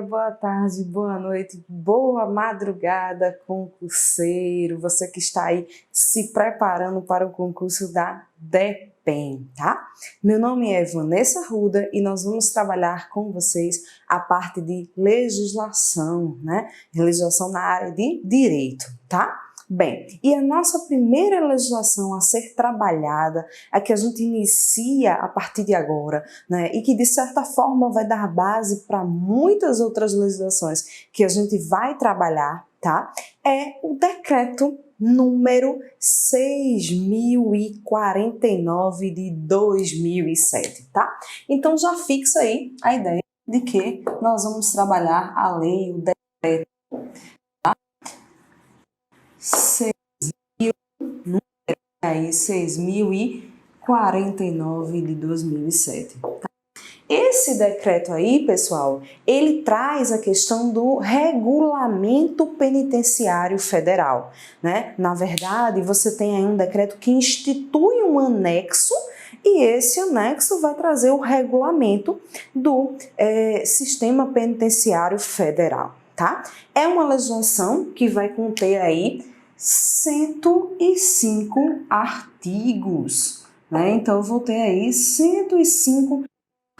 boa tarde, boa noite, boa madrugada, concurseiro, você que está aí se preparando para o concurso da DEPEN, tá? Meu nome é Vanessa Ruda e nós vamos trabalhar com vocês a parte de legislação, né? Legislação na área de direito, tá? Bem, e a nossa primeira legislação a ser trabalhada, a que a gente inicia a partir de agora, né, e que de certa forma vai dar base para muitas outras legislações que a gente vai trabalhar, tá? É o decreto número 6.049 de 2007, tá? Então já fixa aí a ideia de que nós vamos trabalhar a lei, o decreto, tá? 6.049 de 2007. Tá? Esse decreto aí, pessoal, ele traz a questão do regulamento penitenciário federal, né? Na verdade, você tem aí um decreto que institui um anexo e esse anexo vai trazer o regulamento do sistema penitenciário federal, tá? É uma legislação que vai conter aí 105 artigos, né? Então, eu vou ter aí 105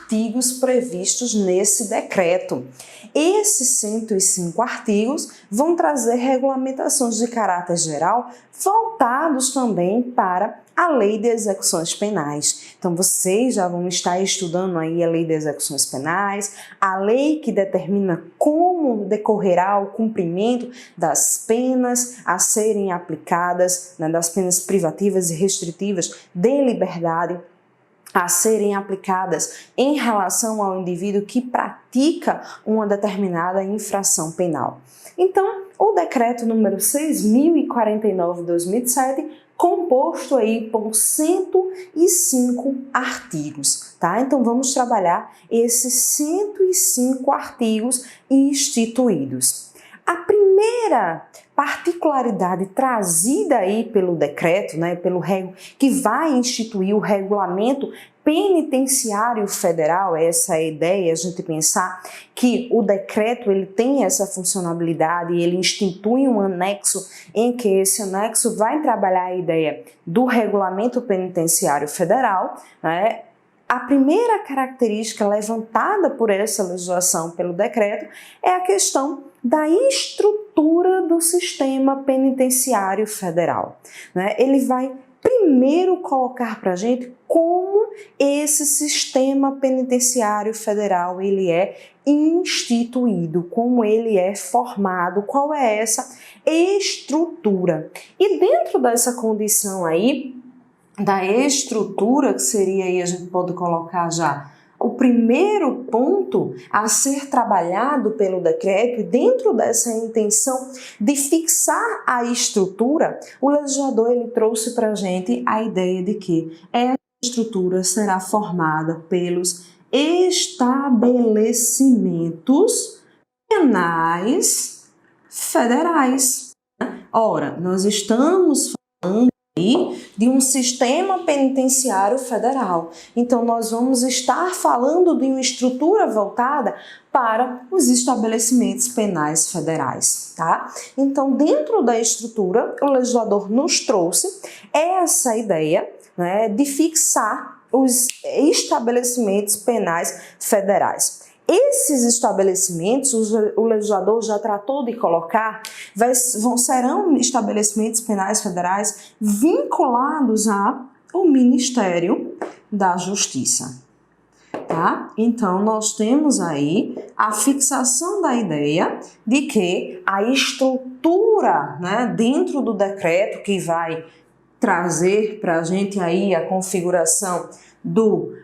artigos previstos nesse decreto. Esses 105 artigos vão trazer regulamentações de caráter geral voltados também para a Lei de Execuções Penais. Então, vocês já vão estar estudando aí a Lei de Execuções Penais, a lei que determina como decorrerá o cumprimento das penas a serem aplicadas, né, das penas privativas e restritivas de liberdade a serem aplicadas em relação ao indivíduo que pratica uma determinada infração penal. Então, o decreto número 6.049 de 2007, composto aí por 105 artigos, tá? Então, vamos trabalhar esses 105 artigos instituídos. A primeira particularidade trazida aí pelo decreto, né, que vai instituir o regulamento penitenciário federal, essa é a ideia, a gente pensar que o decreto ele tem essa funcionalidade e ele institui um anexo em que esse anexo vai trabalhar a ideia do regulamento penitenciário federal, né? A primeira característica levantada por essa legislação, pelo decreto, é a questão da estrutura do sistema penitenciário federal, né? Ele vai primeiro colocar para a gente como esse sistema penitenciário federal ele é instituído, como ele é formado, qual é essa estrutura. E dentro dessa condição aí, da estrutura, que seria aí, a gente pode colocar já o primeiro ponto a ser trabalhado pelo decreto, e dentro dessa intenção de fixar a estrutura, o legislador ele trouxe para a gente a ideia de que essa estrutura será formada pelos estabelecimentos penais federais. Ora, nós estamos falando de um sistema penitenciário federal. Então, nós vamos estar falando de uma estrutura voltada para os estabelecimentos penais federais, tá? Então, dentro da estrutura, o legislador nos trouxe essa ideia, né, de fixar os estabelecimentos penais federais. Esses estabelecimentos, o legislador já tratou de colocar, serão estabelecimentos penais federais vinculados ao Ministério da Justiça. Tá? Então, nós temos aí a fixação da ideia de que a estrutura, né, dentro do decreto que vai trazer para a gente aí a configuração do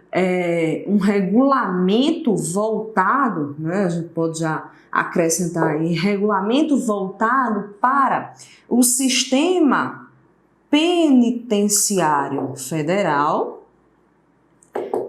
um regulamento voltado, né, a gente pode já acrescentar aí, regulamento voltado para o sistema penitenciário federal,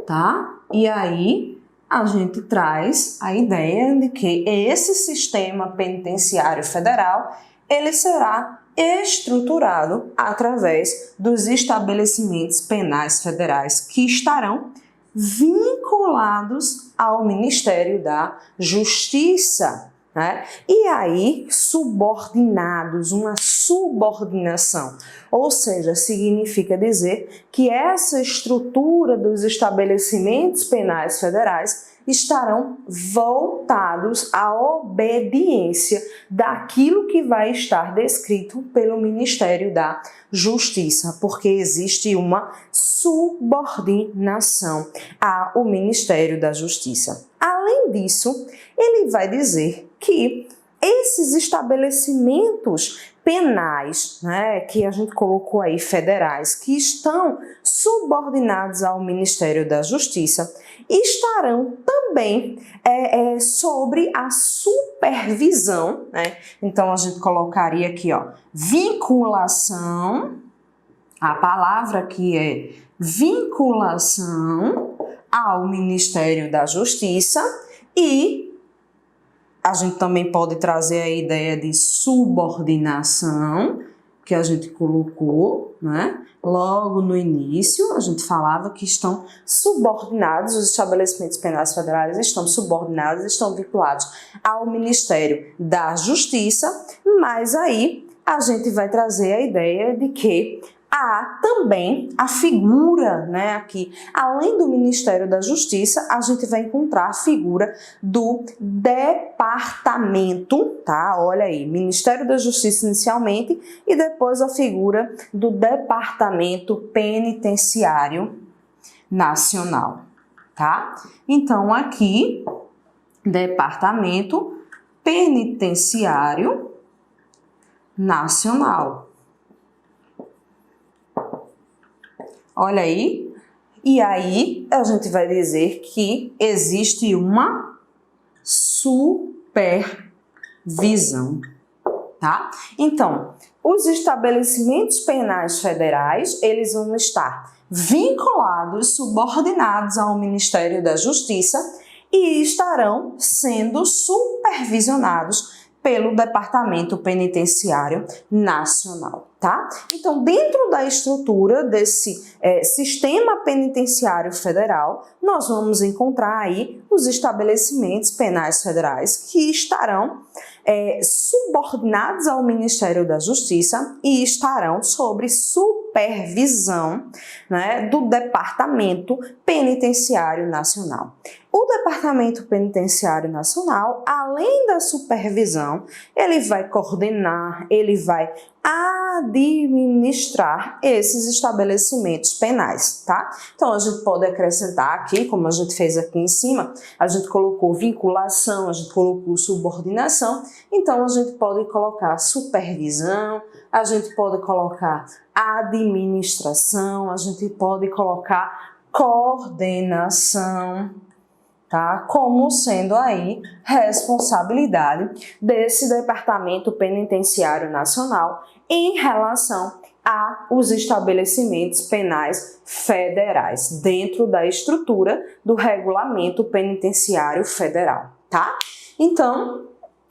tá? E aí a gente traz a ideia de que esse sistema penitenciário federal, ele será estruturado através dos estabelecimentos penais federais que estarão vinculados ao Ministério da Justiça, né? E aí, subordinados, uma subordinação, ou seja, significa dizer que essa estrutura dos estabelecimentos penais federais estarão voltados à obediência daquilo que vai estar descrito pelo Ministério da Justiça, porque existe uma subordinação ao Ministério da Justiça. Além disso, ele vai dizer que esses estabelecimentos penais, né, que a gente colocou aí, federais, que estão subordinados ao Ministério da Justiça, estarão também sobre a supervisão, né? Então, a gente colocaria aqui, ó, vinculação, a palavra aqui é vinculação ao Ministério da Justiça e a gente também pode trazer a ideia de subordinação, que a gente colocou, né? Logo no início, a gente falava que estão subordinados, os estabelecimentos penais federais estão subordinados, estão vinculados ao Ministério da Justiça, mas aí a gente vai trazer a ideia de que há também a figura, né, aqui, além do Ministério da Justiça, a gente vai encontrar a figura do departamento, tá? Olha aí, Ministério da Justiça inicialmente e depois a figura do Departamento Penitenciário Nacional, tá? Então, aqui, Departamento Penitenciário Nacional. Olha aí, e aí a gente vai dizer que existe uma supervisão, tá? Então, os estabelecimentos penais federais, eles vão estar vinculados, subordinados ao Ministério da Justiça e estarão sendo supervisionados pelo Departamento Penitenciário Nacional, tá? Então, dentro da estrutura desse sistema penitenciário federal, nós vamos encontrar aí os estabelecimentos penais federais que estarão subordinados ao Ministério da Justiça e estarão sob supervisão, né, do Departamento Penitenciário Nacional. O Departamento Penitenciário Nacional, além da supervisão, ele vai coordenar, ele vai administrar esses estabelecimentos penais, tá? Então, a gente pode acrescentar aqui, como a gente fez aqui em cima, a gente colocou vinculação, a gente colocou subordinação, então a gente pode colocar supervisão, a gente pode colocar administração, a gente pode colocar coordenação, tá? Como sendo aí responsabilidade desse Departamento Penitenciário Nacional em relação aos estabelecimentos penais federais, dentro da estrutura do Regulamento Penitenciário Federal, tá? Então,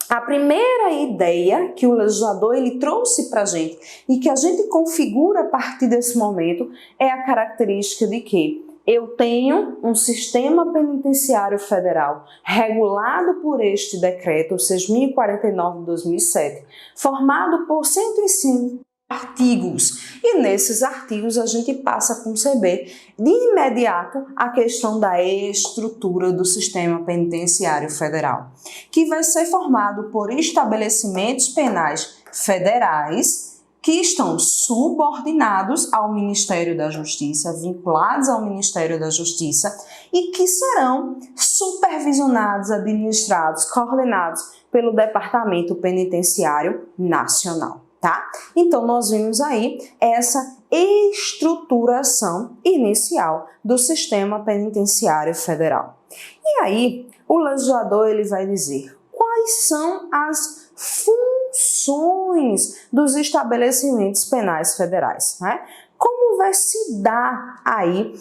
a primeira ideia que o legislador ele trouxe para a gente e que a gente configura a partir desse momento é a característica de que eu tenho um sistema penitenciário federal regulado por este decreto, o 6.049 de 2007, formado por 105 artigos. E nesses artigos a gente passa a conceber de imediato a questão da estrutura do sistema penitenciário federal, que vai ser formado por estabelecimentos penais federais que estão subordinados ao Ministério da Justiça, vinculados ao Ministério da Justiça e que serão supervisionados, administrados, coordenados pelo Departamento Penitenciário Nacional, tá? Então, nós vimos aí essa estruturação inicial do sistema penitenciário federal. E aí, o legislador ele vai dizer quais são as funções dos estabelecimentos penais federais, né? Como vai se dar aí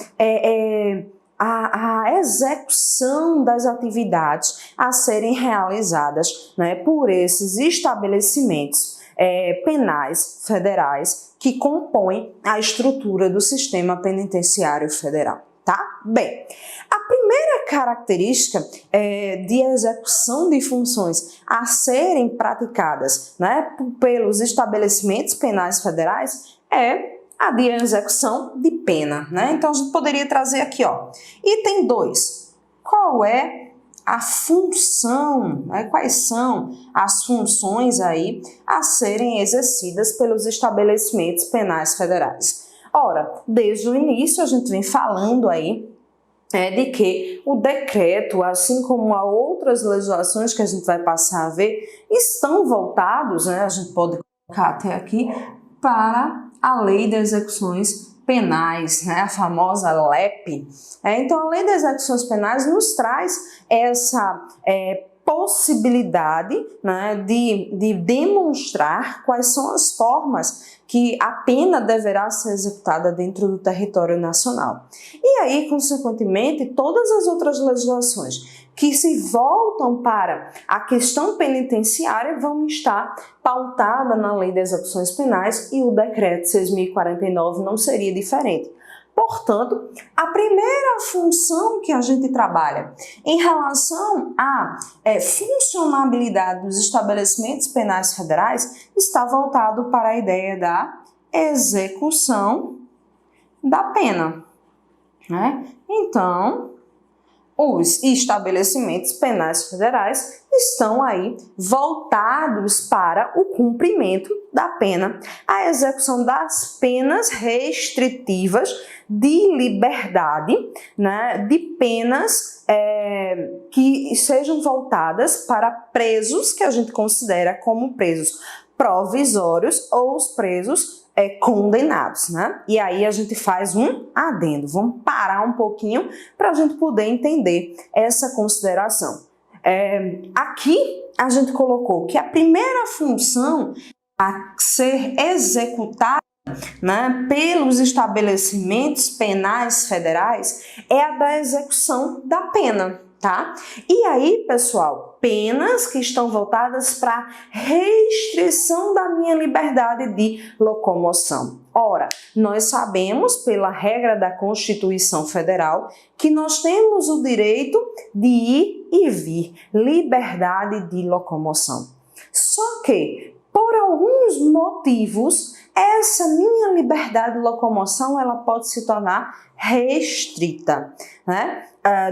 a execução das atividades a serem realizadas, né, por esses estabelecimentos penais federais que compõem a estrutura do sistema penitenciário federal, tá? Bem, a primeira característica de execução de funções a serem praticadas, né, pelos estabelecimentos penais federais é a de execução de pena, né? Então a gente poderia trazer aqui, ó, item 2. Qual é a função, né? Quais são as funções aí a serem exercidas pelos estabelecimentos penais federais? Ora, desde o início a gente vem falando aí de que o decreto, assim como a outras legislações que a gente vai passar a ver, estão voltados, né, a gente pode colocar até aqui, para a Lei de Execuções Penais, né, a famosa LEP. Então, a Lei de Execuções Penais nos traz essa possibilidade, né, de demonstrar quais são as formas que a pena deverá ser executada dentro do território nacional. E aí, consequentemente, todas as outras legislações que se voltam para a questão penitenciária vão estar pautadas na Lei de Execuções Penais e o Decreto 6.049 não seria diferente. Portanto, a primeira função que a gente trabalha em relação à funcionabilidade dos estabelecimentos penais federais está voltado para a ideia da execução da pena, né? Então, os estabelecimentos penais federais estão aí voltados para o cumprimento da pena, a execução das penas restritivas de liberdade, né, de penas que sejam voltadas para presos que a gente considera como presos provisórios ou os presos condenados, né? E aí a gente faz um adendo. Vamos parar um pouquinho para a gente poder entender essa consideração. Aqui a gente colocou que a primeira função a ser executada, né, pelos estabelecimentos penais federais é a da execução da pena, tá? E aí, pessoal, penas que estão voltadas para restrição da minha liberdade de locomoção. Ora, nós sabemos, pela regra da Constituição Federal, que nós temos o direito de ir e vir, liberdade de locomoção. Só que, por alguns motivos, essa minha liberdade de locomoção ela pode se tornar restrita, né?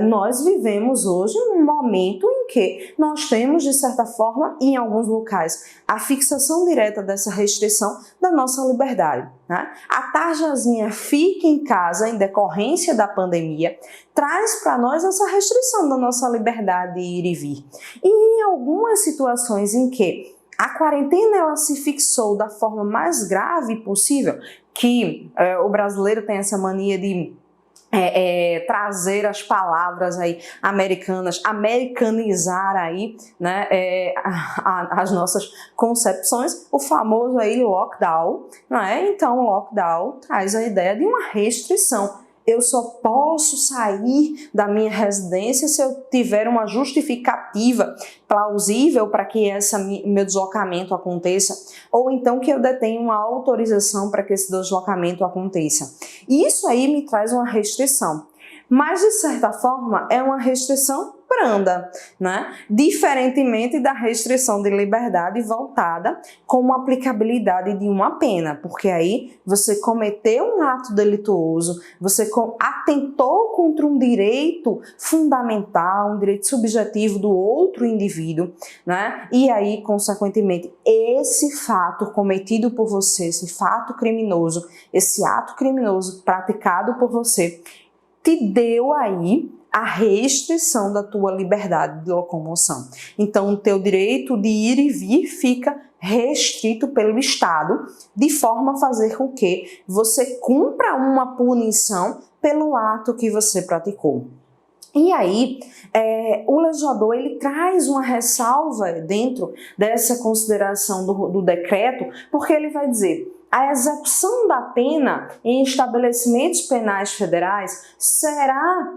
Nós vivemos hoje um momento em que nós temos, de certa forma, em alguns locais, a fixação direta dessa restrição da nossa liberdade, né? A tarjazinha fica em casa em decorrência da pandemia traz para nós essa restrição da nossa liberdade de ir e vir. E em algumas situações em que a quarentena ela se fixou da forma mais grave possível, que o brasileiro tem essa mania de trazer as palavras aí americanas, americanizar aí, né, as nossas concepções, o famoso aí lockdown, não é? Então o lockdown traz a ideia de uma restrição. Eu só posso sair da minha residência se eu tiver uma justificativa plausível para que meu deslocamento aconteça, ou então que eu detenha uma autorização para que esse deslocamento aconteça. E isso aí me traz uma restrição. Mas, de certa forma, é uma restrição branda, né? Diferentemente da restrição de liberdade voltada como aplicabilidade de uma pena, porque aí você cometeu um ato delituoso, você atentou contra um direito fundamental, um direito subjetivo do outro indivíduo, né? E aí, consequentemente, esse fato cometido por você, esse fato criminoso, esse ato criminoso praticado por você, te deu aí a restrição da tua liberdade de locomoção. Então, o teu direito de ir e vir fica restrito pelo Estado, de forma a fazer com que você cumpra uma punição pelo ato que você praticou. E aí, o legislador ele traz uma ressalva dentro dessa consideração do decreto, porque ele vai dizer: a execução da pena em estabelecimentos penais federais será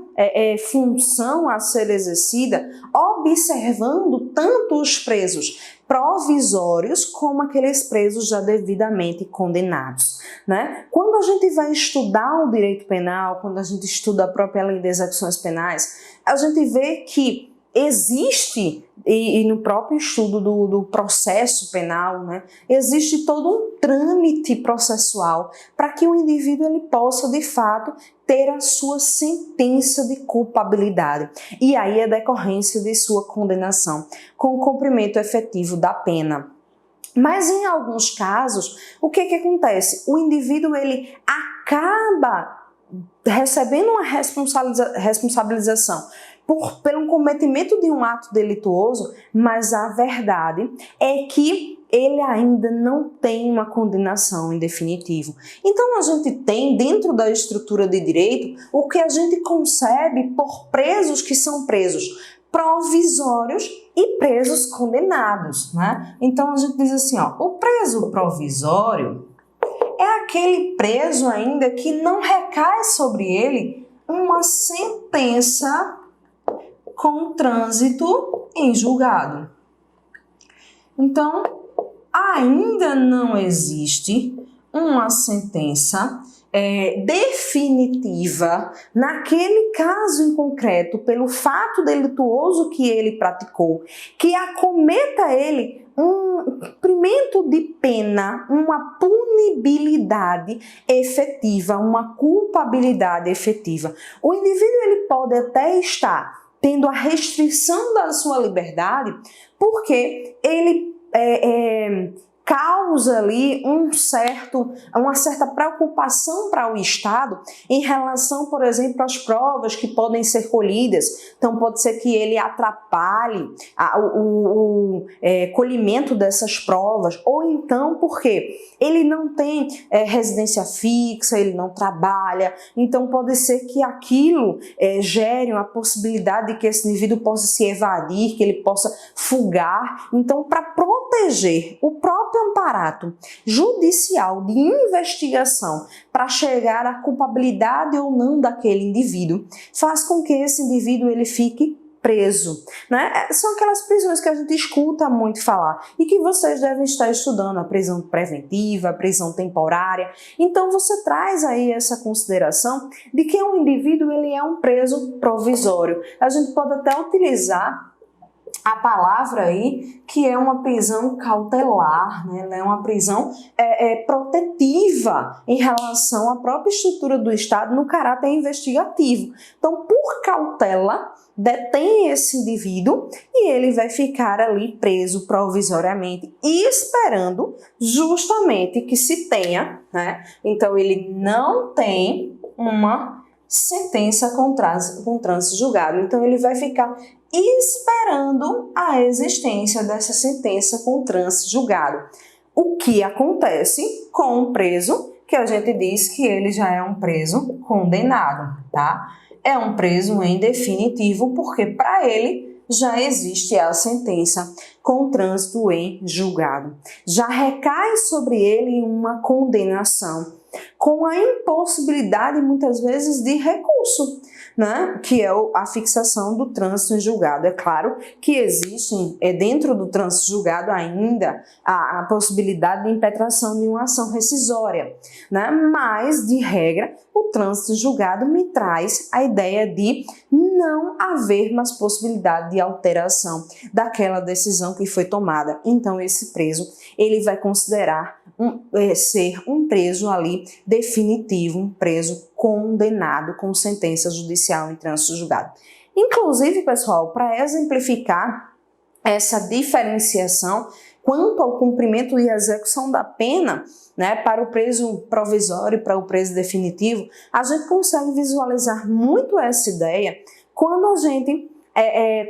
função a ser exercida observando tanto os presos provisórios como aqueles presos já devidamente condenados, né? Quando a gente vai estudar o direito penal, quando a gente estuda a própria lei de execuções penais, a gente vê que existe, e no próprio estudo do processo penal, né, existe todo um trâmite processual para que o indivíduo ele possa, de fato, ter a sua sentença de culpabilidade. E aí é decorrência de sua condenação, com o cumprimento efetivo da pena. Mas em alguns casos, o que acontece? O indivíduo ele acaba recebendo uma responsabilização pelo cometimento de um ato delituoso, mas a verdade é que ele ainda não tem uma condenação em definitivo. Então a gente tem dentro da estrutura de direito o que a gente concebe por presos que são presos provisórios e presos condenados, né? Então a gente diz assim, ó, o preso provisório é aquele preso ainda que não recai sobre ele uma sentença com trânsito em julgado. Então, ainda não existe uma sentença definitiva naquele caso em concreto, pelo fato delituoso que ele praticou, que acometa ele um cumprimento de pena, uma punibilidade efetiva, uma culpabilidade efetiva. O indivíduo ele pode até estar tendo a restrição da sua liberdade porque ele causa ali uma certa preocupação para o Estado em relação, por exemplo, às provas que podem ser colhidas. Então, pode ser que ele atrapalhe o colhimento dessas provas, ou então porque ele não tem residência fixa, ele não trabalha, então pode ser que aquilo gere uma possibilidade de que esse indivíduo possa se evadir, que ele possa fugar. Então, para proteger o próprio amparato judicial de investigação para chegar à culpabilidade ou não daquele indivíduo, faz com que esse indivíduo ele fique preso, né? São aquelas prisões que a gente escuta muito falar e que vocês devem estar estudando, a prisão preventiva, a prisão temporária. Então você traz aí essa consideração de que um indivíduo ele é um preso provisório. A gente pode até utilizar a palavra aí, que é uma prisão cautelar, né? É uma prisão protetiva em relação à própria estrutura do Estado no caráter investigativo. Então, por cautela, detém esse indivíduo e ele vai ficar ali preso provisoriamente e esperando justamente que se tenha, né? Então, ele não tem uma sentença com trânsito julgado. Então, ele vai ficar esperando a existência dessa sentença com trânsito julgado. O que acontece com um preso, que a gente diz que ele já é um preso condenado, tá? É um preso em definitivo, porque para ele já existe a sentença com trânsito em julgado. Já recai sobre ele uma condenação, com a impossibilidade, muitas vezes, de recurso, né? Que é a fixação do trânsito em julgado. É claro que existe, dentro do trânsito julgado ainda, a possibilidade de impetração de uma ação rescisória, né? Mas, de regra, o trânsito julgado me traz a ideia de não haver mais possibilidade de alteração daquela decisão que foi tomada. Então, esse preso, ele vai considerar ser um preso ali definitivo, um preso condenado com sentença judicial em trânsito julgado. Inclusive, pessoal, para exemplificar essa diferenciação quanto ao cumprimento e execução da pena, né, para o preso provisório e para o preso definitivo, a gente consegue visualizar muito essa ideia quando a gente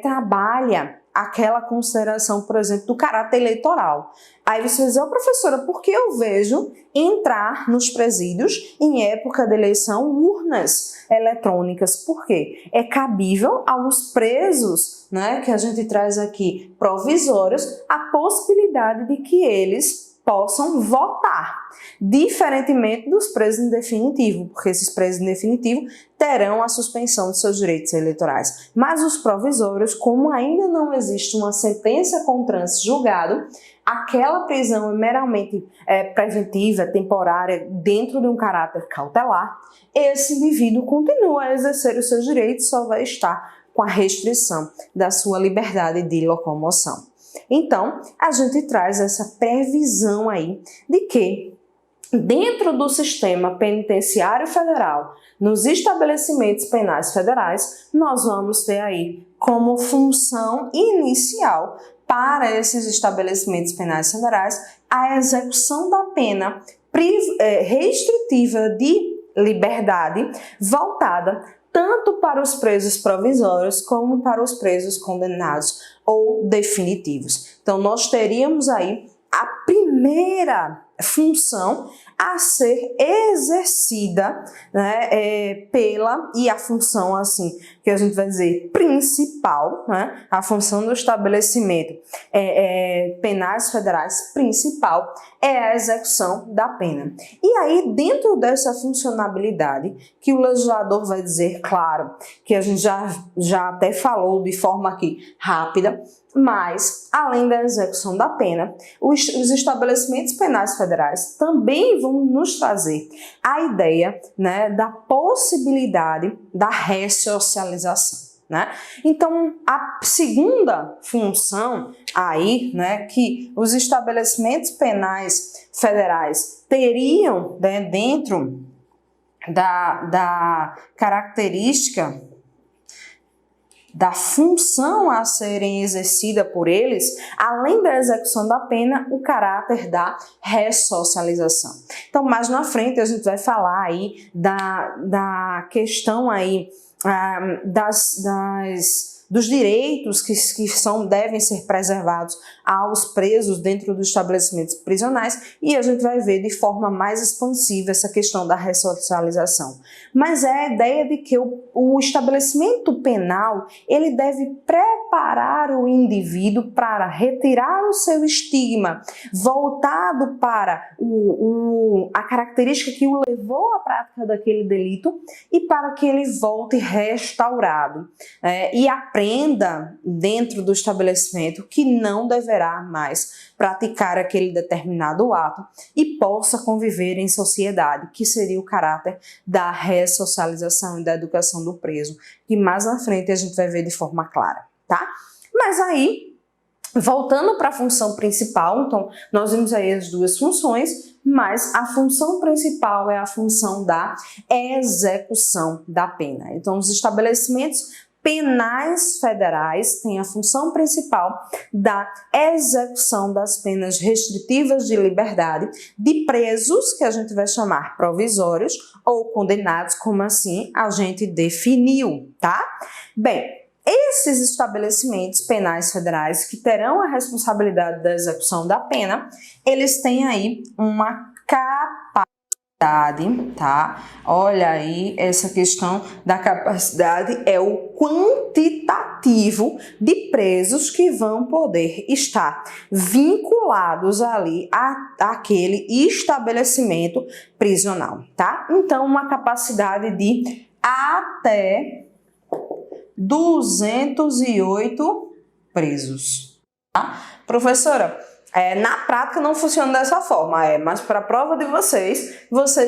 trabalha aquela consideração, por exemplo, do caráter eleitoral. Aí você diz, professora, por que eu vejo entrar nos presídios, em época de eleição, urnas eletrônicas? Por quê? É cabível aos presos, né, que a gente traz aqui, provisórios, a possibilidade de que eles possam votar, diferentemente dos presos em definitivo, porque esses presos em definitivo terão a suspensão de seus direitos eleitorais. Mas os provisórios, como ainda não existe uma sentença com trânsito julgado, aquela prisão é meramente preventiva, temporária, dentro de um caráter cautelar, esse indivíduo continua a exercer os seus direitos, só vai estar com a restrição da sua liberdade de locomoção. Então, a gente traz essa previsão aí de que, dentro do sistema penitenciário federal, nos estabelecimentos penais federais, nós vamos ter aí como função inicial para esses estabelecimentos penais federais a execução da pena restritiva de liberdade voltada tanto para os presos provisórios como para os presos condenados ou definitivos. Então, nós teríamos aí a primeira função a ser exercida, né, e a função, assim, que a gente vai dizer principal, né, a função do estabelecimento penais federais principal é a execução da pena. E aí, dentro dessa funcionalidade, que o legislador vai dizer, claro, que a gente já até falou de forma aqui rápida, mas, além da execução da pena, os estabelecimentos penais federais também vão nos trazer a ideia, né, da possibilidade da ressocialização. Né? Então, a segunda função aí, né, que os estabelecimentos penais federais teriam, né, dentro da característica da função a serem exercida por eles, além da execução da pena, o caráter da ressocialização. Então, mais na frente a gente vai falar aí da questão aí dos direitos que devem ser preservados aos presos dentro dos estabelecimentos prisionais, e a gente vai ver de forma mais expansiva essa questão da ressocialização. Mas é a ideia de que o estabelecimento penal ele deve preparar o indivíduo para retirar o seu estigma, voltado para a característica que o levou à prática daquele delito e para que ele volte restaurado e aprenda dentro do estabelecimento que não deverá mais praticar aquele determinado ato e possa conviver em sociedade, que seria o caráter da ressocialização e da educação do preso, que mais na frente a gente vai ver de forma clara, tá? Mas aí, voltando para a função principal, então nós vimos aí as duas funções, mas a função principal é a função da execução da pena. Então, os estabelecimentos penais federais têm a função principal da execução das penas restritivas de liberdade de presos, que a gente vai chamar provisórios, ou condenados, como assim a gente definiu, tá? Bem, esses estabelecimentos penais federais que terão a responsabilidade da execução da pena, eles têm aí uma capacidade, tá? Olha aí, essa questão da capacidade é o quantitativo de presos que vão poder estar vinculados ali àquele estabelecimento prisional, tá? Então, uma capacidade de até 208 presos. Tá? Professora, na prática não funciona dessa forma, mas para a prova de vocês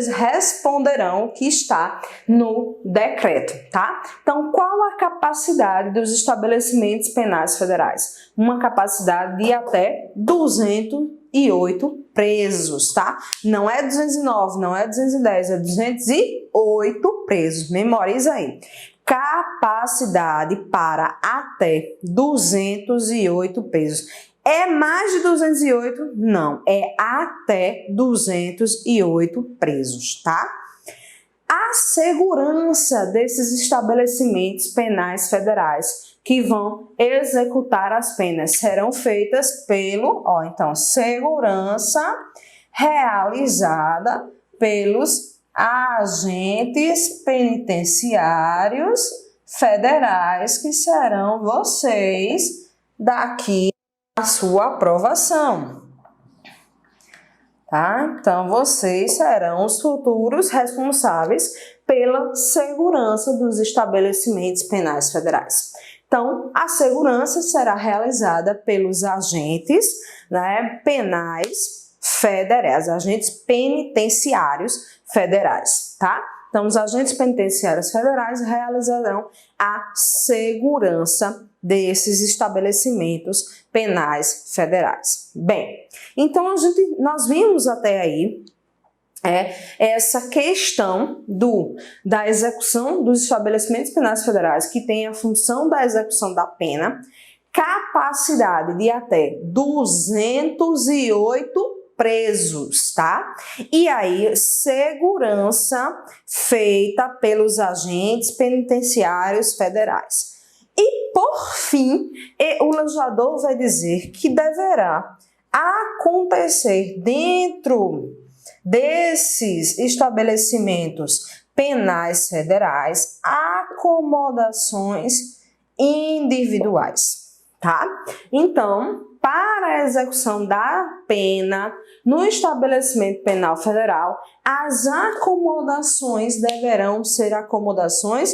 responderão o que está no decreto, tá? Então, qual a capacidade dos estabelecimentos penais federais? Uma capacidade de até 208 presos, tá? Não é 209, não é 210, é 208 presos. Memoriza aí. Capacidade para até 208 presos. É mais de 208? Não, é até 208 presos, tá? A segurança desses estabelecimentos penais federais que vão executar as penas serão feitas então, segurança realizada pelos agentes penitenciários federais, que serão vocês daqui a sua aprovação. tá? Então, vocês serão os futuros responsáveis pela segurança dos estabelecimentos penais federais. Então, a segurança será realizada pelos agentes, né, penais federais, agentes penitenciários federais, tá? Então, os agentes penitenciários federais realizarão a segurança desses estabelecimentos penais federais. Bem, então nós vimos até aí essa questão da execução dos estabelecimentos penais federais, que tem a função da execução da pena, capacidade de até 208 presos, tá? E aí, segurança feita pelos agentes penitenciários federais. E, por fim, o legislador vai dizer que deverá acontecer dentro desses estabelecimentos penais federais acomodações individuais, tá? Então, para a execução da pena no estabelecimento penal federal, as acomodações deverão ser acomodações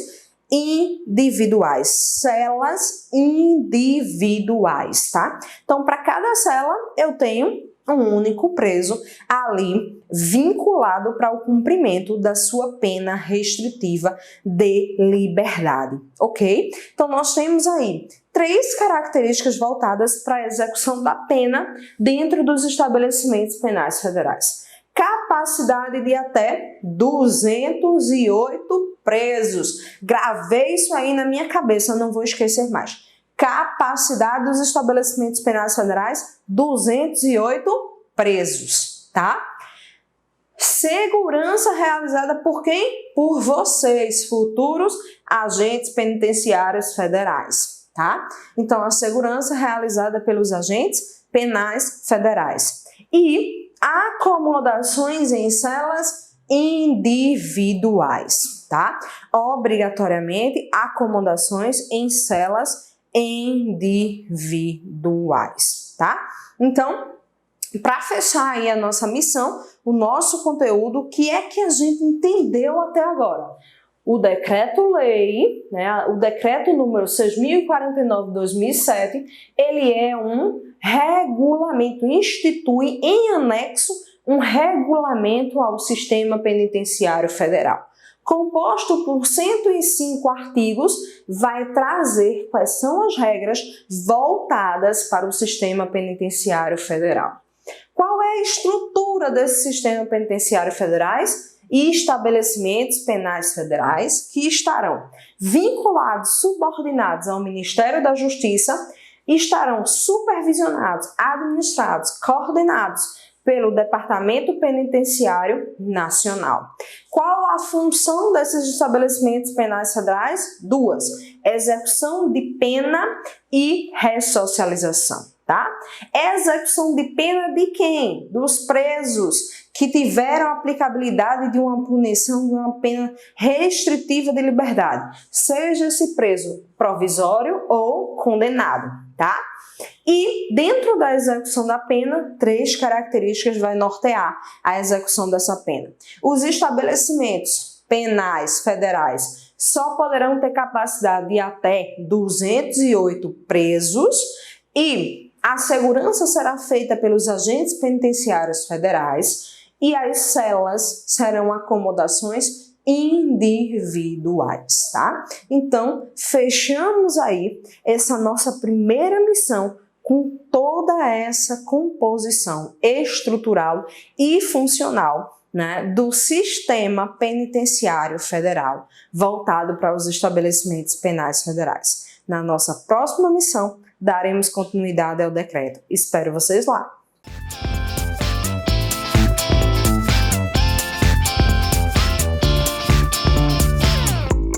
individuais, celas individuais, tá? Então, para cada cela, eu tenho um único preso ali vinculado para o cumprimento da sua pena restritiva de liberdade, ok? Então, nós temos aí 3 características voltadas para a execução da pena dentro dos estabelecimentos penais federais. Capacidade de até 208 presos. Gravei isso aí na minha cabeça, não vou esquecer mais. Capacidade dos estabelecimentos penais federais, 208 presos, tá? Segurança realizada por quem? Por vocês, futuros agentes penitenciários federais, tá? Então, a segurança realizada pelos agentes penais federais. E acomodações em celas individuais, tá? Obrigatoriamente, acomodações em celas individuais, tá? Então, para fechar aí a nossa missão, o nosso conteúdo, o que é que a gente entendeu até agora? O decreto-lei, né, o decreto número 6.049 de 2007, ele é um regulamento, institui em anexo um regulamento ao sistema penitenciário federal. Composto por 105 artigos, vai trazer quais são as regras voltadas para o sistema penitenciário federal. Qual é a estrutura desse sistema penitenciário federais? E estabelecimentos penais federais que estarão vinculados, subordinados ao Ministério da Justiça, estarão supervisionados, administrados, coordenados pelo Departamento Penitenciário Nacional. Qual a função desses estabelecimentos penais federais? 2. Execução de pena e ressocialização, tá? Execução de pena de quem? Dos presos que tiveram aplicabilidade de uma punição, de uma pena restritiva de liberdade, seja esse preso provisório ou condenado, tá? E dentro da execução da pena, 3 características vai nortear a execução dessa pena. Os estabelecimentos penais federais só poderão ter capacidade de até 208 presos e a segurança será feita pelos agentes penitenciários federais e as celas serão acomodações individuais, tá? Então, fechamos aí essa nossa primeira missão com toda essa composição estrutural e funcional, né, do sistema penitenciário federal voltado para os estabelecimentos penais federais. Na nossa próxima missão, daremos continuidade ao decreto. Espero vocês lá!